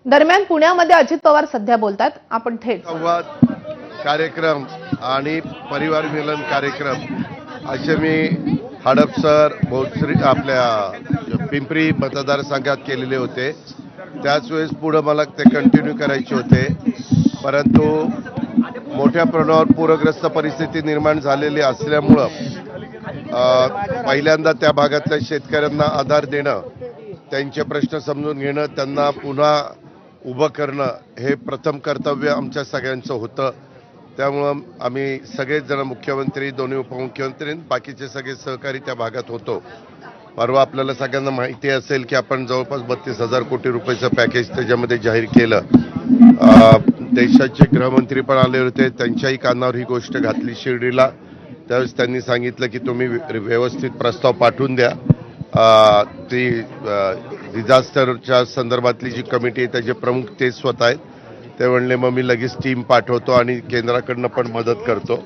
दरम्यान पुण्यामध्ये अजित पवार सध्या बोलतात. आपण थेट संवाद कार्यक्रम आणि परिवार मिलन कार्यक्रम असे मी हडपसर भोसरी आपल्या पिंपरी मतदारसंघात केलेले होते. त्याच वेळेस पुढे मला ते कंटिन्यू करायचे होते, परंतु मोठ्या प्रमाणावर पूरग्रस्त परिस्थिती निर्माण झालेली असल्यामुळं पहिल्यांदा त्या भागातल्या शेतकऱ्यांना आधार देणं, त्यांचे प्रश्न समजून घेणं, त्यांना पुन्हा उभं करणं हे प्रथम कर्तव्य आमच्या सगळ्यांचं होतं. त्यामुळं आम्ही सगळेच जण, मुख्यमंत्री, दोन्ही उपमुख्यमंत्री, बाकीचे सगळे सहकारी त्या भागात होतो. परवा आपल्याला सगळ्यांना माहिती असेल की आपण जवळपास 32,000 कोटी रुपयाचं पॅकेज त्याच्यामध्ये जाहीर केलं. देशाचे गृहमंत्री पण आले होते, त्यांच्याही कानावर ही गोष्ट घातली शिर्डीला. त्यावेळेस त्यांनी सांगितलं की तुम्ही व्यवस्थित प्रस्ताव पाठवून द्या. ती डिझास्टरच्या संदर्भातली जी कमिटी आहे त्याचे प्रमुख ते स्वतः आहेत. ते म्हणले मग मी लगेच टीम पाठवतो आणि केंद्राकडनं पण मदत करतो.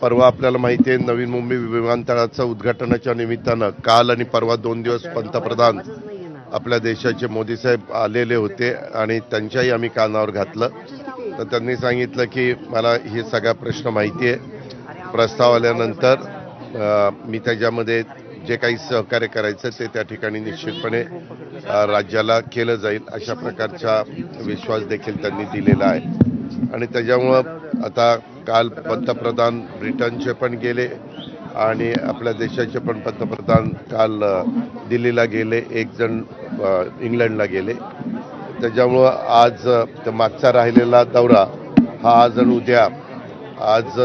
परवा आपल्याला माहिती आहे नवीन मुंबई विमानतळाचं उद्घाटनाच्या निमित्तानं काल आणि परवा 2 दिवस पंतप्रधान आपल्या देशाचे मोदी साहेब आलेले होते आणि त्यांच्याही आम्ही कानावर घातलं. तर त्यांनी सांगितलं की मला हे सगळा प्रश्न माहिती आहे. प्रस्ताव आल्यानंतर मी त्याच्यामध्ये जे काही सहकार्य करायचं ते त्या ठिकाणी निश्चितपणे राज्याला केलं जाईल, अशा प्रकारचा विश्वास देखील त्यांनी दिलेला आहे. आणि त्याच्यामुळं आता काल पंतप्रधान ब्रिटनचे पण गेले आणि आपल्या देशाचे पण पंतप्रधान काल दिल्लीला गेले, एक जण इंग्लंडला गेले. त्याच्यामुळं आज मागचा राहिलेला दौरा हा आज आणि उद्या, आज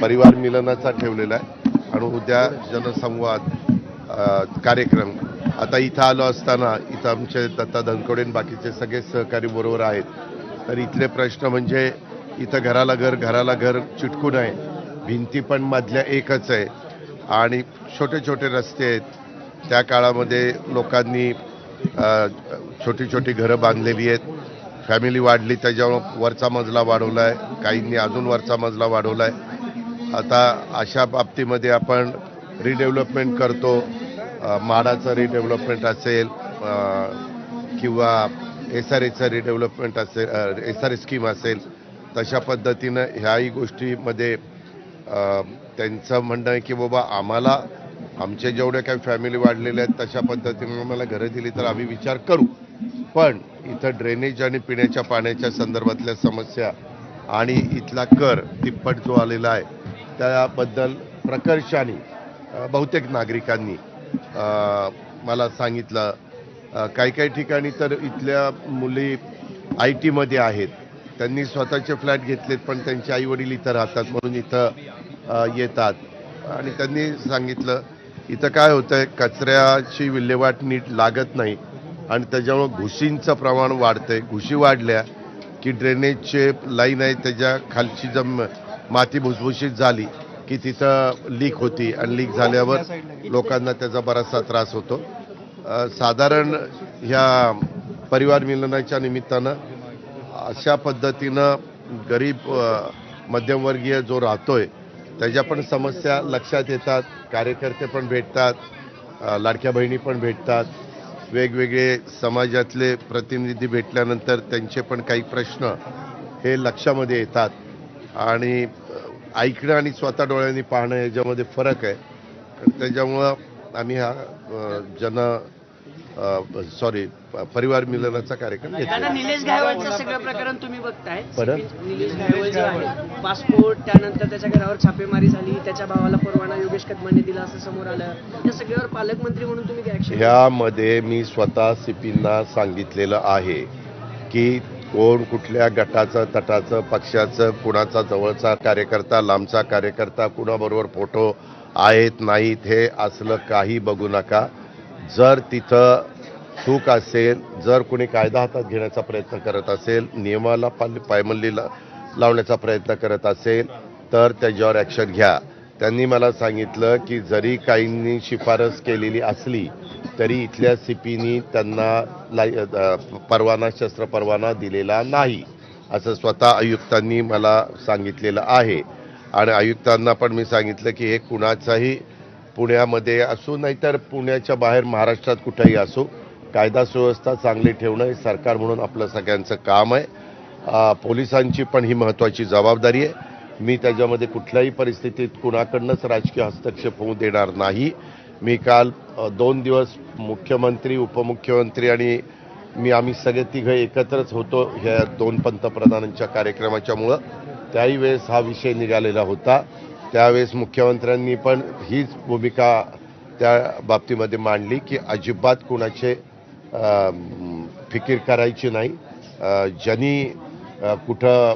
परिवार मिलनाचा ठेवलेला आहे आणि उद्या जनसंवाद कार्यक्रम. आता इथं आलो असताना इथं आमचे दत्ता धनकोडे बाकीचे सगळे सहकारी बरोबर आहेत. तर इथले प्रश्न म्हणजे इथं घराला घर चिटकून आहे, भिंती पण मधल्या एकच आहे आणि छोटे छोटे रस्ते आहेत. त्या काळामध्ये लोकांनी छोटी छोटी घरं बांधलेली आहेत. फॅमिली वाढली, त्याच्यामुळं वरचा मजला वाढवला आहे, काहींनी अजून वरचा मजला वाढवला आहे. आता अशा बाबतीमध्ये आपण रिडेव्हलपमेंट करतो, म्हाडाचं रिडेव्हलपमेंट असेल किंवा SRAचं रिडेव्हलपमेंट असेल, SRA स्कीम असेल, तशा पद्धतीनं ह्याही गोष्टीमध्ये त्यांचं म्हणणं आहे की बाबा आम्हाला आमचे जेवढे काही फॅमिली वाढलेले आहेत तशा पद्धतीनं आम्हाला घरं दिली तर आम्ही विचार करू. पण इथं ड्रेनेज आणि पिण्याच्या पाण्याच्या संदर्भातल्या समस्या आणि इथला कर तिप्पट जो आलेला आहे त्याबद्दल प्रकर्षाने बहुतेक नागरिकांनी मला सांगितलं. काही ठिकाणी तर इथल्या मुली IT मध्ये आहेत, त्यांनी स्वतःचे फ्लॅट घेतलेत पण त्यांचे आईवडील इथं राहतात म्हणून इथं येतात. आणि त्यांनी सांगितलं इथं काय होतंय, कचऱ्याची विल्हेवाट नीट लागत नाही आणि त्याच्यामुळं घुशींचं प्रमाण वाढतंय. घुशी वाढल्या की ड्रेनेजचे लाईन आहे त्याच्या खालची माती भुसभुशीत झाली की तिथं लीक होती आणि लीक झाल्यावर लोकांना त्याचा बराचसा त्रास होतो. साधारण ह्या परिवार मिलनाच्या निमित्तानं अशा पद्धतीनं गरीब मध्यमवर्गीय जो राहतोय त्याच्या पण समस्या लक्षात येतात. कार्यकर्ते पण भेटतात, लाडक्या बहिणी पण भेटतात, वेगवेगळे समाजातले प्रतिनिधी भेटल्यानंतर त्यांचे पण काही प्रश्न हे लक्षामध्ये येतात आणि ऐकणं आणि स्वतः डोळ्यांनी पाहणं याच्यामध्ये फरक आहे. त्याच्यामुळं आम्ही हा परिवार मिलनाचा कार्यक्रम घेतला. निलेश घायवळचं सगळं प्रकरण तुम्ही बघताय. निलेश घायवळ जो आहे, पासपोर्ट, त्यानंतर त्याच्या घरावर छापेमारी झाली, त्याच्या भावाला परवाना योगेश कदमांनी दिला असं समोर आलं. या सगळ्यावर पालकमंत्री म्हणून तुम्ही काय ऍक्शन? यामध्ये मी स्वतः CPंना सांगितलेलं आहे की कोण कुठल्या गटाचं, तटाचं, पक्षाचं, कुणाचा जवळचा कार्यकर्ता, लांबचा कार्यकर्ता, कुणाबरोबर फोटो आहेत नाहीत हे असलं काही बघू नका. जर तिथं चूक असेल, जर कोणी कायदा हातात घेण्याचा प्रयत्न करत असेल, नियमाला पायमल्ली लावण्याचा प्रयत्न करत असेल तर त्याच्यावर ॲक्शन घ्या. त्यांनी मला सांगितलं की जरी काहींनी शिफारस केलेली असली तरी इथल्या CPनी त्यांना शस्त्र परवाना दिलेला नाही असं स्वतः आयुक्तांनी मला सांगितलेलं आहे. आणि आयुक्तांना पण मी सांगितलं की हे कुणाचाही पुण्यामध्ये असो नाहीतर पुण्याच्या बाहेर महाराष्ट्रात कुठेही असो, कायदा सुव्यवस्था चांगली ठेवणं हे सरकार म्हणून आपलं सगळ्यांचं काम आहे. पोलिसांची पण ही महत्त्वाची जबाबदारी आहे. मी त्याच्यामध्ये कुठल्याही परिस्थितीत कुणाकडनंच राजकीय हस्तक्षेप होऊ देणार नाही. मी काल 2 दिवस मुख्यमंत्री, उपमुख्यमंत्री आणि आम्ही सगळे तिघं एकत्रच होतो ह्या 2 पंतप्रधानांच्या कार्यक्रमाच्यामुळं. त्याही वेळेस हा विषय निघालेला होता. त्यावेळेस मुख्यमंत्र्यांनी पण हीच भूमिका त्या बाबतीमध्ये मांडली की अजिबात कुणाचे फिकीर करायची नाही. ज्यांनी कुठं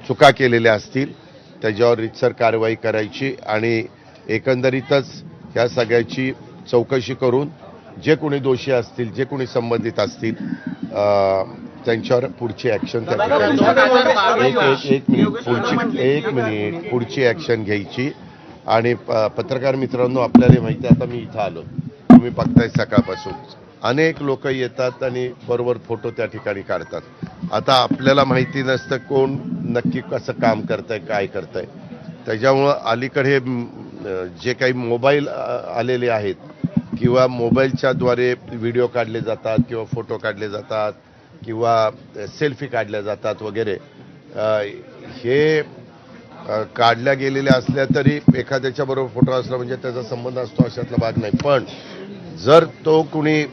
चुका केलेल्या असतील त्याच्यावर रीतसर कारवाई करायची आणि एकंदरीतच या सगळ्याची चौकशी करून जे कोणी दोषी असतील, जे कोणी संबंधित असतील त्यांच्यावर पुढची ॲक्शन पुढची ॲक्शन घ्यायची. आणि पत्रकार मित्रांनो, आपल्याला माहिती आहे, आता मी इथं आलो, तुम्ही बघताय सकाळपासून अनेक लोक येतात आणि बरोबर फोटो त्या ठिकाणी काढतात. आता आपल्याला माहिती नसतं कोण नक्की कसं काम करतंय, काय करतंय. त्याच्यामुळं अलीकडे जे काही मोबाईल आलेले आहेत किंवा मोबाईलच्याद्वारे व्हिडिओ काढले जातात किंवा फोटो काढले जातात किंवा सेल्फी काढल्या जातात वगैरे, हे काढल्या गेलेल्या असल्या तरी एखाद्याच्या बरोबर फोटो असला म्हणजे त्याचा संबंध असतो अशातला भाग नाही. पण जर तो कुणी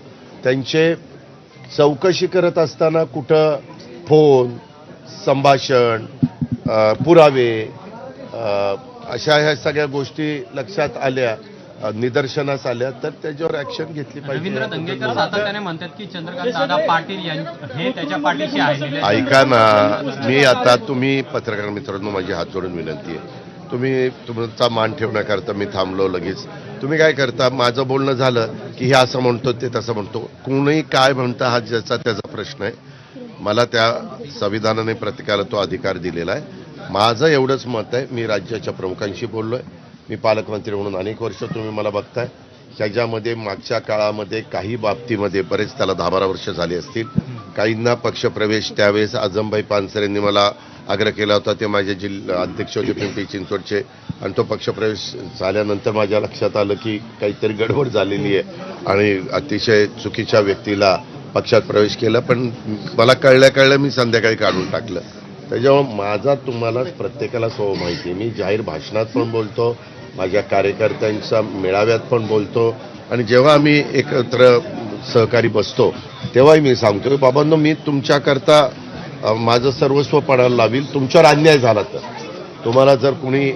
त्यांचे चौकशी करत असताना कुठं फोन, संभाषण, पुरावे अशा ह्या सगळ्या गोष्टी लक्षात आल्या, निदर्शनास आल्या, तर त्याच्यावर ऍक्शन घेतली पाहिजे. रवींद्र दंगेकर सातत्याने म्हणतात की चंद्रकांत दादा पाटील हे त्याच्या पाठीशी आहे. ऐका ना, मी आता तुम्ही पत्रकार मित्रांनो माझी हात जोडून विनंती आहे, तुम्ही तुमचा मान ठेवण्याकरता मी थांबलो लगेच. तुम्ही काय करता, माझं बोलणं झालं की हे असं म्हणतो ते तसं म्हणतो. कोणी काय म्हणतं हा ज्याचा त्याचा प्रश्न आहे. मला त्या संविधानाने प्रत्येकाला तो अधिकार दिलेला आहे. माझं एवढंच मत आहे, मी राज्याच्या प्रमुखांशी बोललोय. मी पालकमंत्री म्हणून अनेक वर्ष तुम्ही मला बघताय. त्याच्यामध्ये मागच्या काळामध्ये काही बाबतीमध्ये बरेच त्याला 10-12 वर्ष झाली असतील. काहींना पक्षप्रवेश त्यावेळेस आजमभाई पानसरे यांनी मला आग्रह केला होता. ते माझे जिल्हा अध्यक्ष होते पिंपरी चिंचवडचे, आणि तो पक्षप्रवेश झाल्यानंतर माझ्या लक्षात आलं की काहीतरी गडबड झालेली आहे आणि अतिशय चुकीच्या व्यक्तीला पक्षात प्रवेश केला. पण मला कळल्या मी संध्याकाळी काढून टाकलं. त्याच्यामुळे माझा तुम्हाला प्रत्येकाला स्वभाव माहिती आहे. मी जाहीर भाषणात पण बोलतो, माझ्या कार्यकर्त्यांच्या मेळाव्यात पण बोलतो, आणि जेव्हा आम्ही एकत्र सहकारी बसतो तेव्हाही मी सांगतो, बाबांनो, मी तुमच्याकरता माझं सर्वस्व पणाला लावील. तुमच्यावर अन्याय झाला तर, तुम्हाला जर कुणी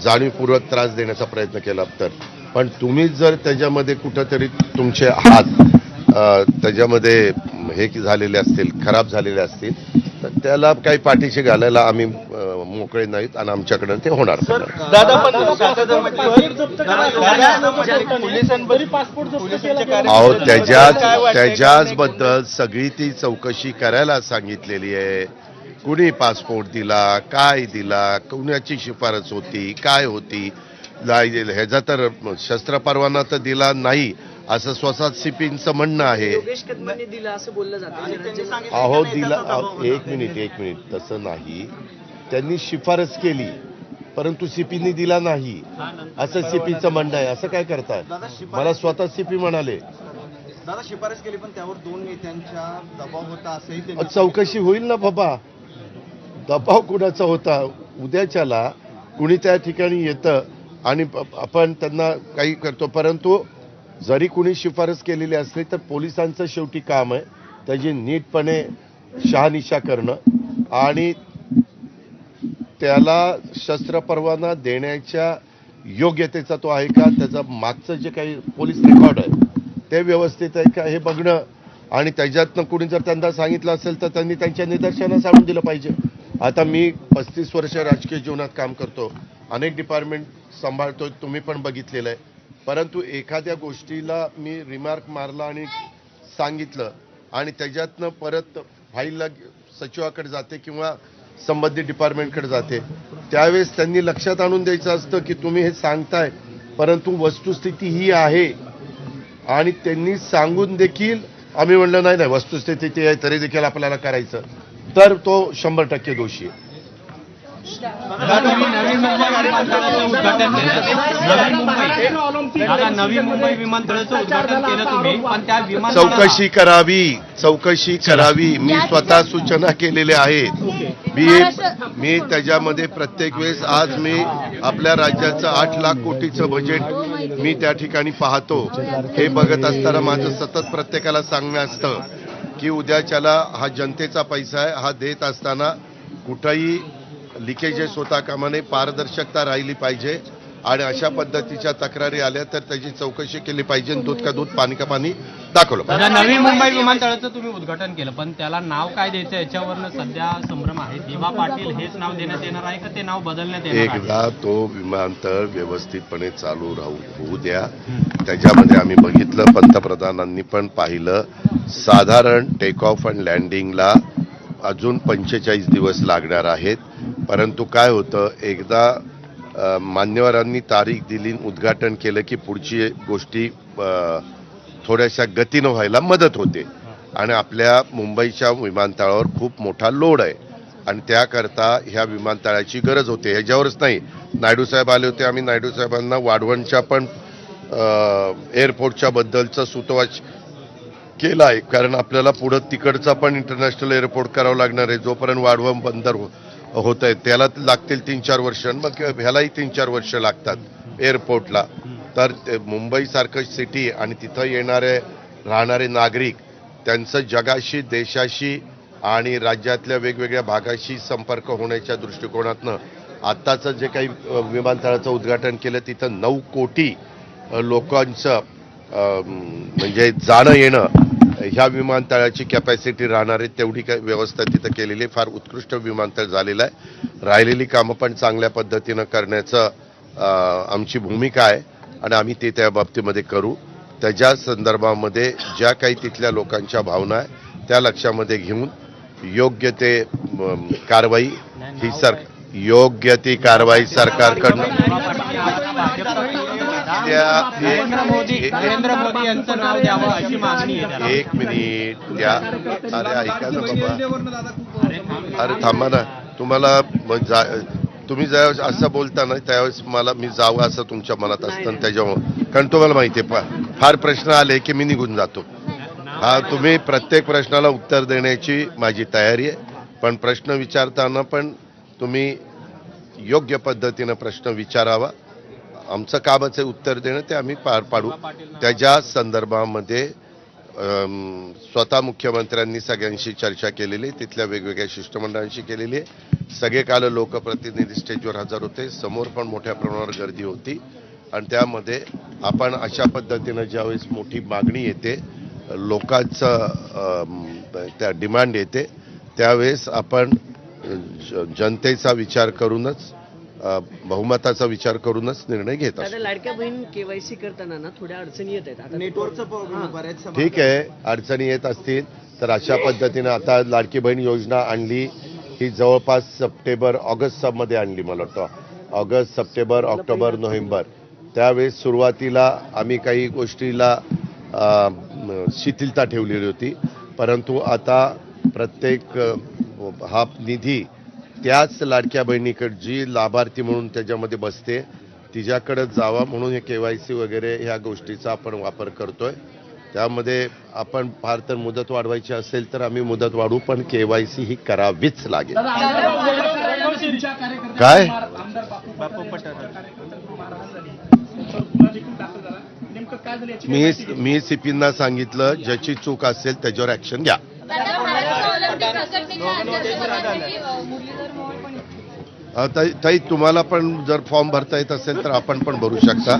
जाणीवपूर्वक त्रास देण्याचा प्रयत्न केला तर, पण तुम्ही जर त्याच्यामध्ये कुठंतरी तुमचे हात त्याच्यामध्ये हे झालेले असतील, खराब झालेले असतील, तर त्याला काही पाठीशी घालायला आम्ही मोकळे नाहीत आणि आमच्याकडे ते होणार. अहो, त्याच्याबद्दल सगळी ती चौकशी करायला सांगितलेली आहे. कुणी पासपोर्ट दिला, काय दिला, कुणाची शिफारस होती, काय होती, ह्याचा तर शस्त्र परवाना तर दिला नाही असं स्वतः सीपींचं म्हणणं आहे. योगेश कदमांनी दिलं असं बोललं जातं. अहो, दिला. एक मिनिट, तसं नाही. त्यांनी शिफारस केली परंतु सीपींनी दिला नाही असं सीपीचं म्हणणं आहे. असं काय करताय? मला स्वतः सीपी म्हणाले दादा शिफारस केली पण त्यावर 2 नेत्यांचा दबाव होता असंही चौकशी होईल ना बाबा. दबाव कुणाचा होता? उद्याच्याला कुणी त्या ठिकाणी येतं आणि आपण त्यांना काही करतो, परंतु जरी कुणी शिफारस केलेली असली तर पोलिसांचं शेवटी काम आहे त्याची नीटपणे शहानिशा करणं आणि त्याला शस्त्र परवाना देण्याच्या योग्यतेचा तो आहे का, त्याचं मागचं जे काही पोलीस रेकॉर्ड आहे ते व्यवस्थित आहे का हे बघणं, आणि त्याच्यातनं कुणी जर त्यांना सांगितलं असेल तर त्यांनी त्यांच्या निदर्शनास आणून दिलं पाहिजे. आता मी 35 वर्ष राजकीय जीवनात काम करतो, अनेक डिपार्टमेंट सांभाळतोय, तुम्ही पण बघितलेलं आहे. परंतु एखाद्या गोष्टीला मी रिमार्क मारला आणि सांगितलं आणि त्याच्यातनं परत फाईलला सचिवाकडे जाते किंवा संबंधित डिपार्टमेंटकडे जाते, त्यावेळेस त्यांनी लक्षात आणून द्यायचं असतं की तुम्ही हे सांगताय परंतु वस्तुस्थिती ही आहे, आणि त्यांनी सांगून देखील आम्ही म्हणलं नाही वस्तुस्थिती आहे तरी देखील आपल्याला करायचं, तर तो 100% दोषी आहे. तुम्ही नवी मुंबई विमानतळाचं उद्घाटन केलं. नवी मुंबई विमानतळाचं उद्घाटन केलं तुम्ही, पण त्या विमानतळाला चौकशी करावी. मी स्वतः सूचना केलेल्या आहेत. मी त्याच्यामध्ये प्रत्येक वेळेस आज मी आपल्या राज्याचं 8 लाख कोटीचं बजेट मी त्या ठिकाणी पाहतो. हे बघत असताना माझं सतत प्रत्येकाला सांगणं असतं की उद्याच्याला हा जनतेचा पैसा आहे, हा देत असताना कुठंही लिकेजेस होता कामा नये, पारदर्शकता राहिली पाहिजे आणि अशा पद्धतीच्या तक्रारी आल्या तर त्याची चौकशी केली पाहिजे. दूध का दूध पाणी का पाणी दाखवलं पाहिजे. नवी मुंबई विमानतळाचं तुम्ही उद्घाटन केलं, पण त्याला नाव काय द्यायचं याच्यावरनं सध्या संभ्रम आहे. दिवा पाटील हेच नाव देण्यात येणार आहे का ते नाव बदलण्यात येणार आहे? एकदा तो विमानतळ व्यवस्थितपणे चालू होऊ द्या. त्याच्यामध्ये आम्ही बघितलं, पंतप्रधानांनी पण पाहिलं, साधारण टेक ऑफ अँड लँडिंगला अजून 45 दिवस लागणार आहेत. परंतु काय होतं, एकदा मान्यवरांनी तारीख दिली, उद्घाटन केलं की पुढची गोष्टी थोड्याशा गतीनं व्हायला मदत होते. आणि आपल्या मुंबईच्या विमानतळावर खूप मोठा लोड आहे आणि त्याकरता ह्या विमानतळाची गरज होते. ह्याच्यावरच नाही, नायडू साहेब आले होते, आम्ही नायडू साहेबांना वाढवणच्या पण एअरपोर्टच्या बद्दलचा सुतोवाच केला आहे. कारण आपल्याला पुढं तिकडचा पण इंटरनॅशनल एअरपोर्ट करावं लागणार आहे. जोपर्यंत वाढवण बंदर होत आहे त्याला लागतील 3-4 वर्ष, मग ह्यालाही 3-4 वर्ष लागतात एअरपोर्टला. तर मुंबईसारखं सिटी आणि तिथं येणारे राहणारे नागरिक, त्यांचं जगाशी, देशाशी आणि राज्यातल्या वेगवेगळ्या भागाशी संपर्क होण्याच्या दृष्टिकोनातनं आत्ताचं जे काही विमानतळाचं उद्घाटन केलं तिथं 9 कोटी लोकांचं म्हणजे जाणं येणं ह्या विमानतळाची कॅपॅसिटी राहणार आहे, तेवढी काही व्यवस्था तिथं केलेली. फार उत्कृष्ट विमानतळ झालेलं आहे. राहिलेली कामं पण चांगल्या पद्धतीनं करण्याचं आमची भूमिका आहे आणि आम्ही ते त्या बाबतीमध्ये करू. त्याच्या संदर्भामध्ये ज्या काही तिथल्या लोकांच्या भावना आहे त्या लक्षामध्ये घेऊन योग्य ते कारवाई योग्य ती कारवाई सरकारकडनं नरेंद्र मोदी यांचं नाव द्यावं अशी मागणी आहे. एक मिनिट त्या, अरे ऐका ना बाबा, अरे थांबा ना. तुम्ही ज्यावेळेस असं बोलता ना त्यावेळेस मी जावं असं तुमच्या मनात असतं त्याच्यामुळे. कारण तुम्हाला माहिती आहे फार प्रश्न आले की मी निघून जातो. हा, तुम्ही प्रत्येक प्रश्नाला उत्तर देण्याची माझी तयारी आहे, पण प्रश्न विचारताना पण तुम्ही योग्य पद्धतीनं प्रश्न विचारावा. आमचं कामच आहे उत्तर देणं, ते आम्ही पार पाडू. त्याच्या संदर्भामध्ये स्वतः मुख्यमंत्र्यांनी सगळ्यांशी चर्चा केलेली, तिथल्या वेगवेगळ्या शिष्टमंडळांशी केलेली आहे. सगळे काल लोकप्रतिनिधी स्टेजवर हजर होते, समोर पण मोठ्या प्रमाणावर गर्दी होती आणि त्यामध्ये आपण अशा पद्धतीनं ज्यावेळेस मोठी मागणी येते, लोकांचं त्या डिमांड येते, त्यावेळेस आपण जनतेचा विचार करूनच, बहुमताचा विचार करूनच निर्णय घेत असतो. लाडक्या बहीण केवायसी करताना ना थोड्या अडचणी येत आहेत. नेटवर्कचा प्रॉब्लेम बऱ्याच. ठीक आहे, अडचणी येत असतील तर अशा पद्धतीनं आता लाडकी बहीण योजना आणली, ही जवळपास ऑगस्ट मध्ये आणली. मला वाटतं ऑगस्ट, सप्टेंबर, ऑक्टोबर, नोव्हेंबर, त्यावेळेस सुरुवातीला आम्ही काही गोष्टीला शिथिलता ठेवलेली होती. परंतु आता प्रत्येक हा निधी त्याच लाडक्या बहिणीकडे जी लाभार्थी म्हणून त्याच्यामध्ये बसते तिच्याकडे जावा म्हणून हे केवायसी वगैरे ह्या गोष्टीचा आपण वापर करतोय. त्यामध्ये आपण फार तर मुदत वाढवायची असेल तर आम्ही मुदत वाढवू, पण केवायसी ही करावीच लागेल. काय मी सीपींना सांगितलं, ज्याची चूक असेल त्याच्यावर ऍक्शन घ्या. ताई, तुम्हाला पण जर फॉर्म भरता येत असेल तर आपण पण भरू शकता.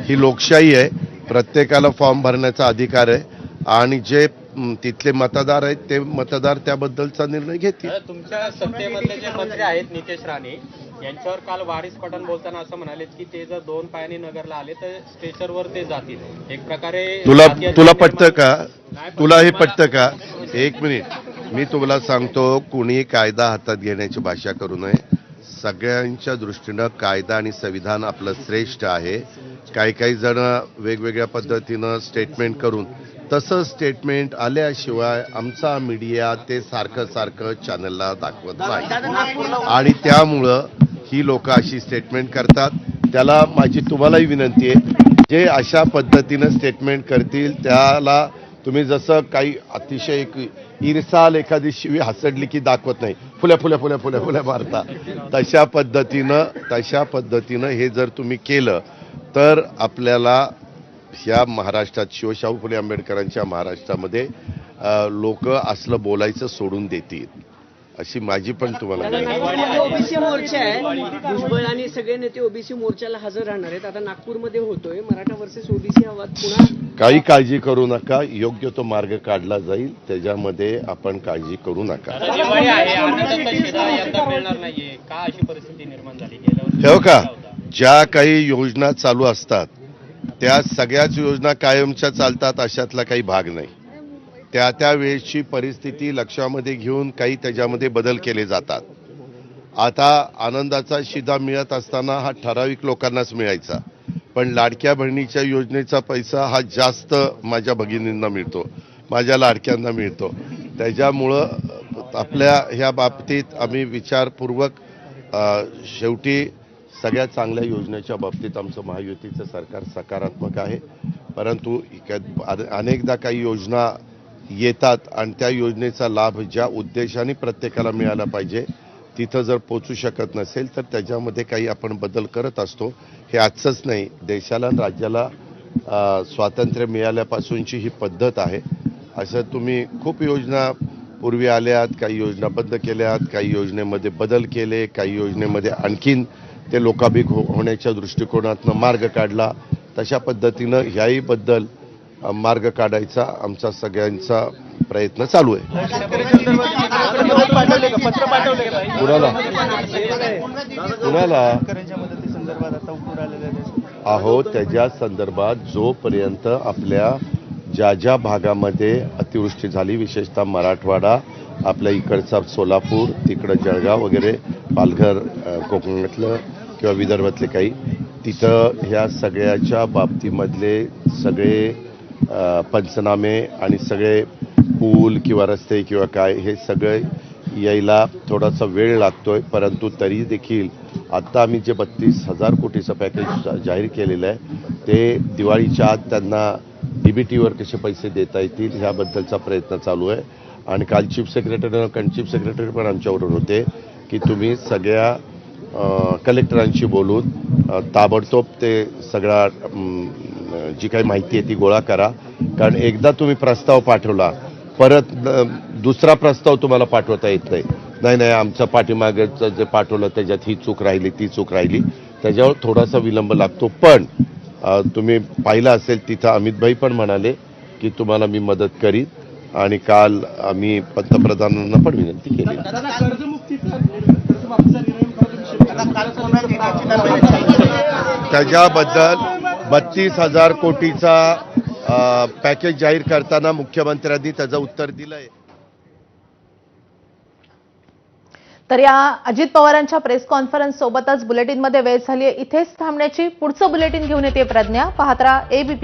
ही लोकशाही आहे, प्रत्येकाला फॉर्म भरण्याचा अधिकार आहे आणि जे तिथले मतदार आहेत ते मतदार त्याबद्दलचा निर्णय घेतील. तुमच्या सत्तेमधले जे मंत्री आहेत नितेश राणे यांच्यावर काल वारिस पठाण बोलताना असं म्हणाले की ते जर 2 पायाने नगरला आले तर स्ट्रेचरवर ते जातील. एक प्रकारे तुला पटतं का? तुला हे पटतं का? एक मिनिट, मी तुम्हाला सांगतो, कुणी कायदा हातात घेण्याची भाषा करू नये. सगळ्यांच्या दृष्टीनं कायदा आणि संविधान आपलं श्रेष्ठ आहे. काही जण वेगवेगळ्या पद्धतीनं स्टेटमेंट करून तसं स्टेटमेंट आल्याशिवाय आमचा मीडिया ते सारखं चॅनलला दाखवत नाही आणि त्यामुळं ही लोक अशी स्टेटमेंट करतात. त्याला माझी तुम्हालाही विनंती आहे, जे अशा पद्धतीनं स्टेटमेंट करतील त्याला तुम्ही जसं काही अतिशय एक ईर्षाल एखादी शिवी हसडली की दाखवत नाही, फुल्या मारता, तशा पद्धतीनं हे जर तुम्ही केलं तर आपल्याला ह्या महाराष्ट्रात शिवशाहू फुले आंबेडकरांच्या महाराष्ट्रामध्ये लोक असलं बोलायचं सोडून देतील, अशी माझी पण तुम्हाला विनंती. ओबीसी मोर्चा आहे, भुजबळ आणि सगळे नेते ओबीसी मोर्चाला हजर राहणार आहेत. आता नागपूरमध्ये होतोय मराठा वर्सेस ओबीसी हा वाद पुन्हा. काही काळजी करू नका, योग्य तो मार्ग काढला जाईल, त्याच्यामध्ये आपण काळजी करू नका. दिवाळी आहे, आनंदाचा शिधा यंदा मिळणार नाहीये का, अशी परिस्थिती निर्माण झाली गेल्या वर्षी ठेव का, ज्या काही योजना चालू असतात त्या सगळ्याच योजना कायमच्या चालतात अशातला काही भाग नाही. त्या वेळेची परिस्थिती लक्षामध्ये घेऊन काही त्याच्यामध्ये बदल केले जातात. आता आनंदाचा शिधा मिळत असताना हा ठराविक लोकांनाच मिळायचा, पण लाडक्या बहिणीच्या योजनेचा पैसा हा जास्त माझ्या भगिनींना मिळतो, माझ्या लाडक्यांना मिळतो. त्याच्यामुळं आपल्या ह्या बाबतीत आम्ही विचारपूर्वक शेवटी सगळ्या चांगल्या योजनेच्या बाबतीत आमचं महायुतीचं सरकार सकारात्मक आहे. परंतु अनेकदा काही योजना येतात आणि त्या योजनेचा लाभ ज्या उद्देशाने प्रत्येकाला मिळाला पाहिजे तिथं जर पोचू शकत नसेल तर त्याच्यामध्ये काही आपण बदल करत असतो. हे आजचंच नाही, देशाला आणि राज्याला स्वातंत्र्य मिळाल्यापासूनची ही पद्धत आहे. असं तुम्ही खूप योजना पूर्वी आल्यात, काही योजना बंद केल्यात, काही योजनेमध्ये बदल केले, काही योजनेमध्ये आणखीन ते लोकाभिमुख होण्याच्या दृष्टिकोनातनं मार्ग काढला. तशा पद्धतीनं ह्याही बद्दल मार्ग काढायचा आमचा सगळ्यांचा प्रयत्न चालू आहे. कुणाला अहो, त्याच्या संदर्भात जोपर्यंत आपल्या ज्या भागामध्ये अतिवृष्टी झाली, विशेषतः मराठवाडा, आपल्या इकडचा सोलापूर, तिकडं जळगाव वगैरे, पालघर, कोकणातलं किंवा विदर्भातले काही, तिथं ह्या सगळ्याच्या बाबतीमधले सगळे पंचनामे आणि सगळे पूल किंवा रस्ते किंवा काय हे सगळे यायला थोडासा वेळ लागतोय. परंतु तरी देखील आत्ता आम्ही जे 32,000 कोटीचं पॅकेज जाहीर केलेलं आहे ते दिवाळीच्या आत त्यांना डीबीटीवर कसे पैसे देता येतील ह्याबद्दलचा प्रयत्न चालू आहे. आणि काल चीफ सेक्रेटरी पण आमच्याबरोबर होते की तुम्ही सगळ्या कलेक्टरांशी बोलून ताबडतोब ते सगळा जी काही माहिती आहे ती गोळा करा. कारण एकदा तुम्ही प्रस्ताव पाठवला, परत दुसरा प्रस्ताव तुम्हाला पाठवता येत नाही, आमचं पाठीमागचं जे पाठवलं त्याच्यात ही चूक राहिली, ती चूक राहिली, त्याच्यावर थोडासा विलंब लागतो. पण तुम्ही पाहिलं असेल तिथं अमितभाई पण म्हणाले की तुम्हाला मी मदत करीन आणि काल आम्ही पंतप्रधानांना पण विनंती केली. त्याच्याबद्दल 32,000 कोटीचा पॅकेज जाहीर करताना मुख्यमंत्र्यांनी त्याचं उत्तर दिलंय. तर या अजित पवारांच्या प्रेस कॉन्फरन्स सोबतच बुलेटिनमध्ये वेळ झाली आहे. इथेच थांबण्याची, पुढचं बुलेटिन घेऊन येते प्रज्ञा. पाहत रहा ABP.